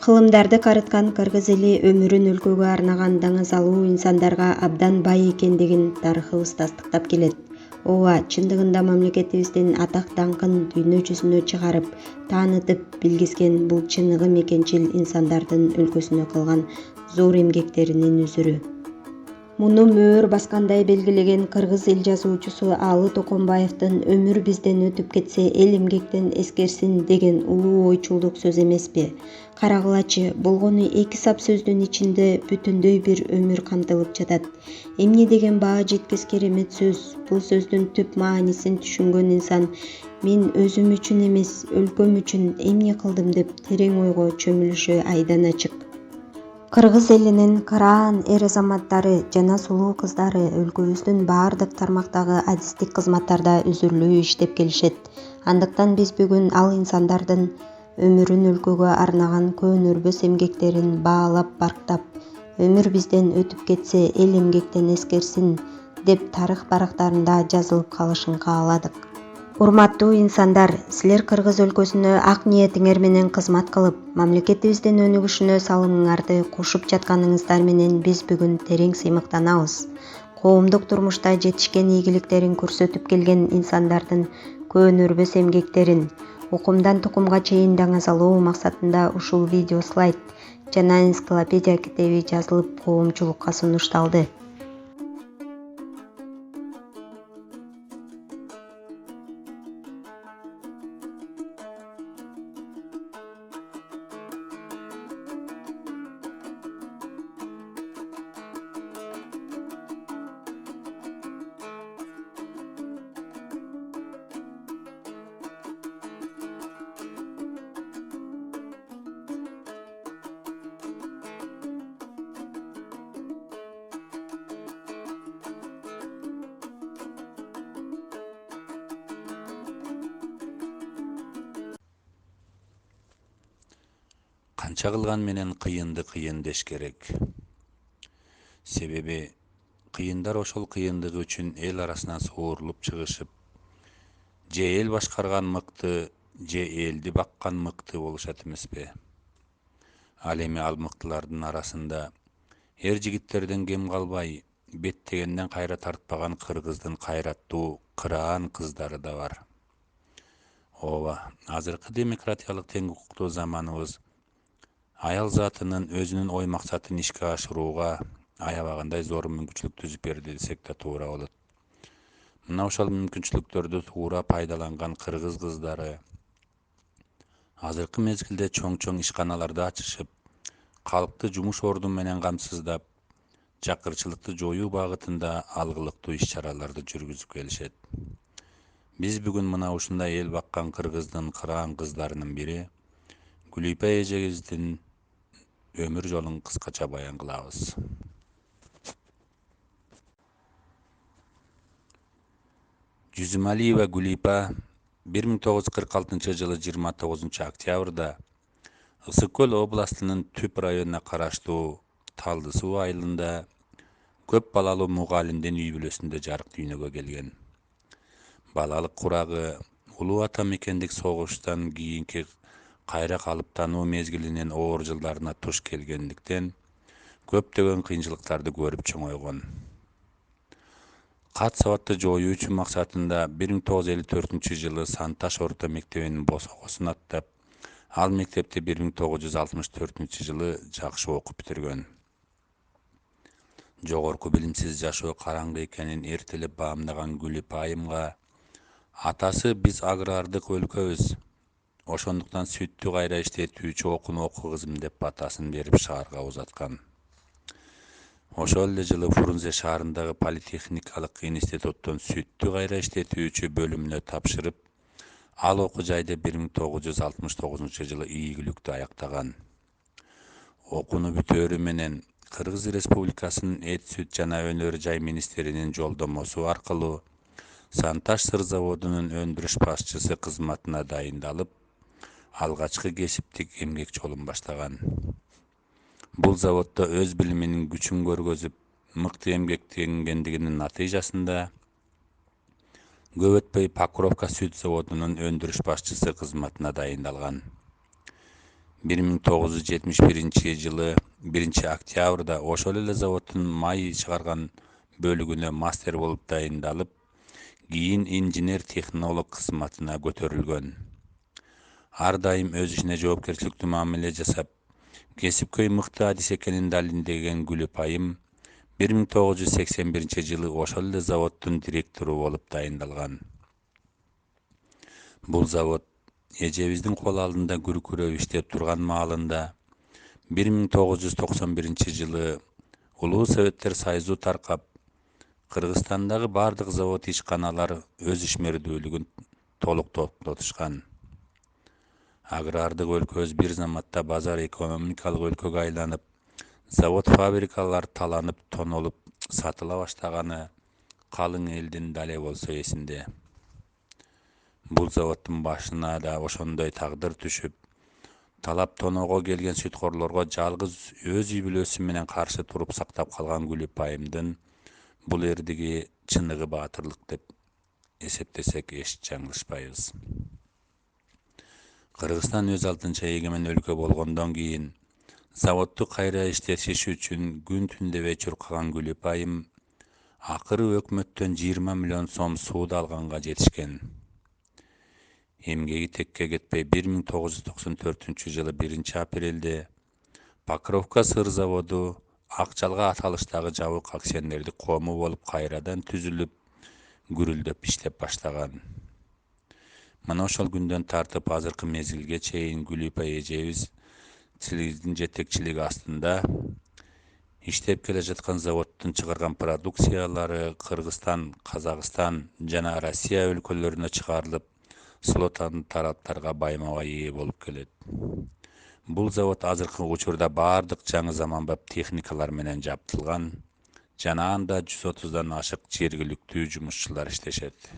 Кылымдарды карыткан кыргыз эли өмүрүн өлкөгө арнаган даңазалуу инсандарга абдан бай экендигин тарыхыбыз тастыктап келет. Ооба, чындыгында мамлекетибиздин атак даңкын дүйнө жүзүнө чыгарып, таанытып билгизген бул чыныгы мекенчил инсандардын өлкөсүнө кылган зор эмгектеринин үзүрү. Муну мөөр баскандай белгилеген кыргыз эл жазуучусу Алы Токонбаевдин «Өмүр бизден өтүп кетсе, эл эмгектен эскерсин» деген улуу ойчулдук сөз эмеспи? Карагылачы, болгону 2 сап сөздүн ичинде бүтүндөй бир өмүр камтылып жатат. Эмне деген баа жеткис керемет сөз. Бул сөздүн түп маанисин түшүнгөн инсан мен өзүм үчүн эмес, өлкөм үчүн эмне кылдым деп терең ойго чөмүлүшү айдан ачык. Кыргыз элинин кыраан эр-азаматтары жана сулуу кыздары өлкөбүздүн баардык тармактагы адистик кызматтарда үзүрлүү иштеп келишет. Андыктан биз бүгүн ал инсандардын өмүрүн өлкөгө арнаган көөнөрбөс эмгектерин баалап барктап, «Өмүр бизден өтүп кетсе, эл эмгектен эскерсин» деп тарых барактарында жазылып калышын кааладык. Урматтуу инсандар, силер кыргыз өлкөсүнө ак ниетиңер менен кызмат кылып, мамлекетибиздин өнүгүшүнө салымыңарды кошуп жатканыңыздар менен биз бүгүн терең сыймыктанабыз. Коомдук турмушта жетишкен ийгиликтерин көрсөтүп келген инсандардын көөнөрбөс эмгектерин укумдан тукумга чейин даңазалоо максатында ушул видео слайд жана энциклопедия китеби жазылып коомчулукка сунушталды. Канча кылган менен кыйынды кыйын деш керек. Себеби кыйындар ошол кыйындыгы үчүн эл арасына суурулуп чыгышып, же эл башкарган мыкты, же элди баккан мыкты болушат эмеспи? Ал эми ал мыктылардын арасында эр жигиттерден кем калбай, беттегенден кайра тартпаган кыргыздын кайраттуу кыраан кыздары да бар. Ооба, азыркы демократиялык тең укуктуу заманыбыз аял затынын өзүнүн ой максатын ишке ашырууга аябагандай зор мүмкүнчүлүк түзүп берди десек да туура болот. Мына ошол мүмкүнчүлүктөрдү туура пайдаланган кыргыз кыздары азыркы мезгилде чоң ишканаларды ачышып, калкты жумуш орду менен камсыздап, жакырчылыкты жоюу багытында алгылыктуу иш-чараларды жүргүзүп келишет. Биз бүгүн мына ушундай эл баккан кыргыздын кыраан кыздарынын бири Гүлипа эжебиздин өмүр жолун кыскача баян кылабыз. Жүзүмалиева Гүлипа 1946 жылы 29 октябрда Ысык Көл областынын Түп районуна караштуу Талды Суу айылында көп балалуу мугалимдин үй бүлөсүндө жарык дүйнөгө келген. Балалык курагы улуу ата мекендик согуштан кийинки кайра калыптануу мезгилинин оор жылдарына туш келгендиктен көптөгөн кыйынчылыктарды көрүп чоңойгон. Кат сабатты жоюу үчүн максатында 1954 жылы Санташ орто мектебинин босогосун аттап, ал мектепти 1964 жылы жакшы окуп бүтүргөн. Жогорку билимсиз жашоо караңгы экенин эртелеп баамдаган Гүлипа айымга атасы биз агрардык өлкөбүз, ошондуктан сүттү кайра иштетүүчү окууну оку кызым деп батасын берип шаарга узаткан. Ошол эле жылы Фрунзе шаарындагы политехникалык институттун сүттү кайра иштетүүчү бөлүмүнө тапшырып, ал окуу жайда 1969 жылы ийгиликтүү аяктаган. Окууну бүтөөрү менен Кыргыз Республикасынын эт, сүт жана өнөр жай министринин жолдомосу аркылуу Санташ сыр заводунун өндүрүш башчысы кызматына дайындалып, алгачкы кесиптик эмгек жолун баштаган. Бул заводдо өз билиминин күчүн көргөзүп, мыкты эмгектенгендигинин натыйжасында көп өтпөй Покровка сүт заводунун өндүрүш башчысы кызматына дайындалган. 1971-жылы 1 октябрда ошол эле заводдун май чыгарган бөлүгүнө мастер болуп дайындалып, кийин инженер-технолог кызматына көтөрүлгөн. Ар дайым өз ишине жоопкерчиликтүү мамиле жасап, кесипкөй мыкты адис экенин далилдеген Гүлүпайым 1981-жылы ошол эле заводдун директору болуп дайындалган. Бул завод эжебиздин кол алдында күркүрөп иштеп турган маалында 1991-жылы Улуу Советтер Союзу таркап, Кыргызстандагы бардык завод ишканалар өз ишмердүүлүгүн толук токтотушкан. Агрардык өлкөбүз бир заматта базар экономикалык өлкөгө айланып, завод-фабрикалар таланып, тонолуп, сатыла баштаганы калың элдин дале болсо эсинде. Бул заводдун башына да ошондой тагдыр түшүп, талап тоноого келген сүткөрлөргө жалгыз өз үй бүлөсү менен каршы туруп сактап калган Гүлүпайымдын бул эрдиги чыныгы баатырлык деп эсептесек эч жаңылышпайбыз. Кыргызстан өз алдынча эгемен өлкө болгондон кийин заводду кайра иштетиш үчүн күн түн дебей чуркаган Гүлүпайым акыры өкмөттөн 20 миллион сом сууд алганга жетишкен. Эмгеги текке кетпей 1994-жылы 1-апрелде Покровка сыр заводу Акчалга аталыштагы жабык акционердик коому болуп кайрадан түзүлүп, гүрүлдөп иштеп баштаган. Мына ошол күндөн тартып азыркы мезгилге чейин Гүлүпай эжебиз тилибиздин жетекчилиги астында иштеп келе жаткан заводдун чыгарган продукциялары Кыргызстан, Казакстан жана Россия өлкөлөрүнө чыгарылып, слотан тараптарга байма-бай ээ болуп келет. Бул завод азыркы учурда бардык жаңы заманбап техникалар менен жабдылган жана анда 130дан ашык жергиликтүү жумушчулар иштешет.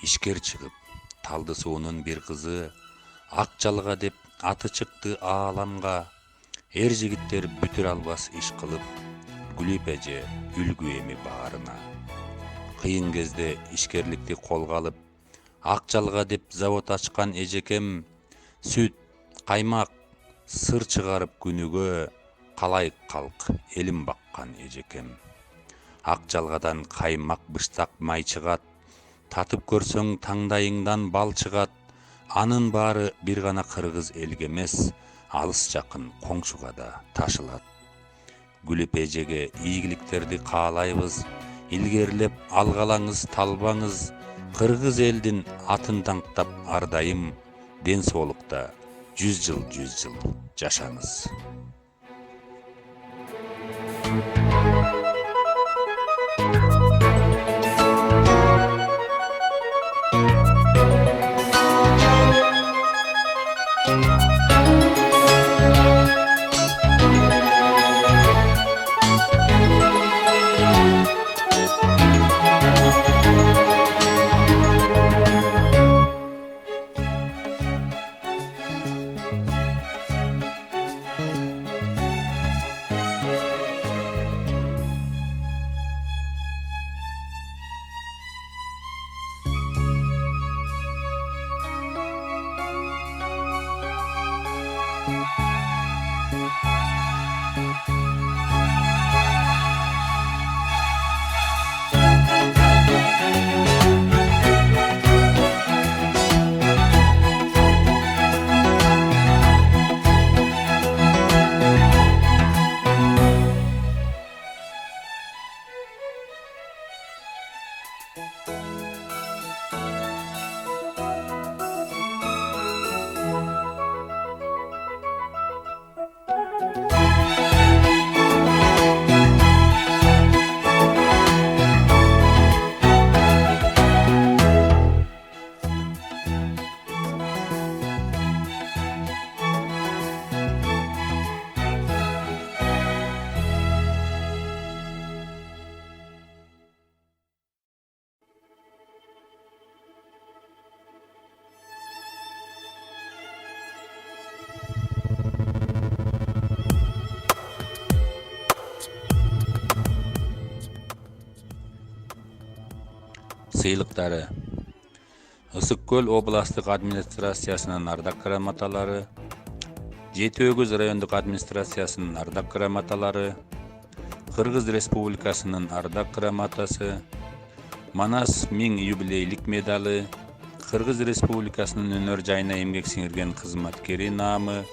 ишкер чыгып, талды суунун бир кызы, ак жалга деп аты чыкты ааламга, эр жигиттер бүтүр албас иш кылып, Гүлүп эже үлгү эми баарына. Кыйын кезде ишкерликти колго алып, ак жалга деп завод ачкан эжекем, сүт, каймак, сыр чыгарып күнүгө, калайык калк элим баккан эжекем. Ак жалгадан каймак быштак май чыгат, татып көрсөң таңдайыңдан бал чыгат, анын баары бир гана кыргыз элге эмес, алыс жакын коңшуга да ташылат. Гүлүп эжеге ийгиликтерди каалайбыз, илгерлеп алгалаңыз талбаңыз, кыргыз элдин атын даңктап ардайым, ден соолукта 100 жыл жашаңыз. Сыйлыктары: Ысык Көл областык администрациясынын ардак грамоталары, Жети Өгүз райондук администрациясынын ардак грамоталары, Кыргыз Республикасынын ардак грамотасы, Манас 1000 юбилейлик медалы, Кыргыз Республикасынын өнөр жайына эмгек сиңирген кызматкери наамы,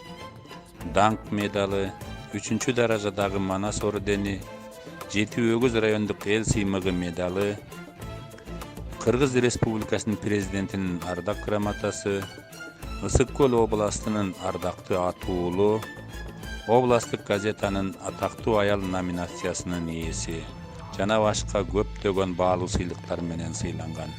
даңк медалы, 3 даражадагы Манас ордени, Жети Өгүз райондук эл сыймыгы медалы, Кыргыз Республикасынын президентинин ардак грамотасы, Ысык Көл областынын ардактуу атуулу, областтык газетанын атактуу аял номинациясынын ээси жана башка көптөгөн баалуу сыйлыктар менен сыйланган.